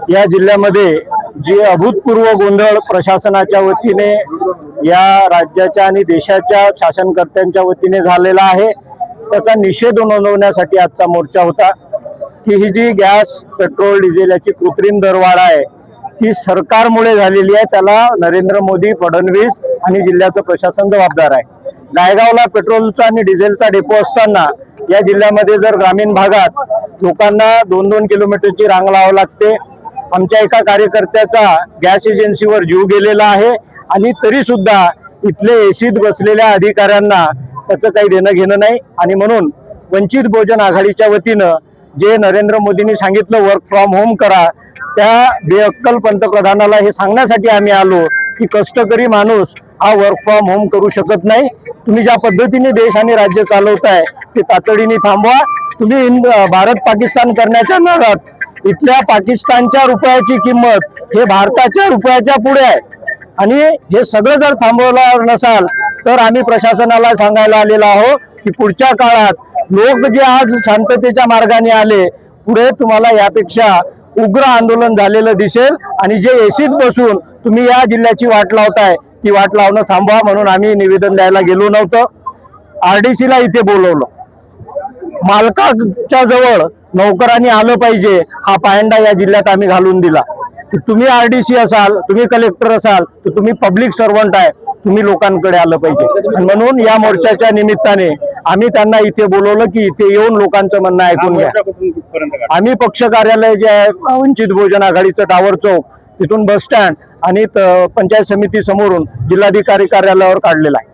या जिल्ह्यामध्ये जे अभूतपूर्व गोंधळ प्रशासनाच्या वतीने या राज्याच्या आणि देशाच्या शासनकर्त्यांच्या वतीने झालेला आहे, त्याचा निषेध नोंदवण्यासाठी आजचा मोर्चा होता की ही जी गॅस पेट्रोल डिझेल याची कृत्रिम दरवाढ आहे ती सरकारमुळे झालेली आहे। त्याला नरेंद्र मोदी, फडणवीस आणि जिल्ह्याचं प्रशासन जबाबदार आहे। नायगावला पेट्रोलचा आणि डिझेलचा डेपो असताना या जिल्ह्यामध्ये जर ग्रामीण भागात लोकांना 2-2 किलोमीटरची रांग लावावी लागते। आमच्या एका कार्यकर्त्याचा गॅस एजन्सीवर जीव गेलेला आहे आणि तरी सुद्धा इथले एसीत बसलेल्या अधिकाऱ्यांना त्याचं काही देणं घेणं नाही। आणि म्हणून वंचित बहुजन आघाडीच्या वतीनं जे नरेंद्र मोदींनी सांगितलं वर्क फ्रॉम होम करा, त्या बेअक्कल पंतप्रधानाला हे सांगण्यासाठी आम्ही आलो की कष्टकरी माणूस हा वर्क फ्रॉम होम करू शकत नाही। तुम्ही ज्या पद्धतीने देश आणि राज्य चालवताय ते तातडीने थांबवा। तुम्ही भारत पाकिस्तान करण्याच्या नादात इथल्या पाकिस्तानच्या रुपयाची किंमत हे भारताच्या रुपयाच्या पुढे आहे आणि हे सगळं जर थांबवलं नसाल तर आम्ही प्रशासनाला सांगायला आलेलो आहोत की पुढच्या काळात लोक जे आज शांततेच्या मार्गाने आले, पुढे तुम्हाला यापेक्षा उग्र आंदोलन झालेलं दिसेल आणि जे एसीत बसून तुम्ही या जिल्ह्याची वाट लावताय ती वाट लावणं थांबवा म्हणून आम्ही निवेदन द्यायला गेलो नव्हतं। आरडीसीला इथे बोलवलं, मालकाच्या जवळ नोकरांनी आलं पाहिजे हा पायंडा या जिल्ह्यात आम्ही घालून दिला की तुम्ही आरडीसी असाल, तुम्ही कलेक्टर असाल तर तुम्ही पब्लिक सर्वंट आहे, तुम्ही लोकांकडे आलं पाहिजे। आणि म्हणून या मोर्चाच्या निमित्ताने आम्ही त्यांना इथे बोलवलं की इथे येऊन लोकांचं म्हणणं ऐकून घ्या। आम्ही पक्ष कार्यालय जे आहे वंचित बहुजन आघाडीचं टावर चौक तिथून बस स्टँड आणि पंचायत समिती समोरून जिल्हाधिकारी कार्यालयावर काढलेला आहे।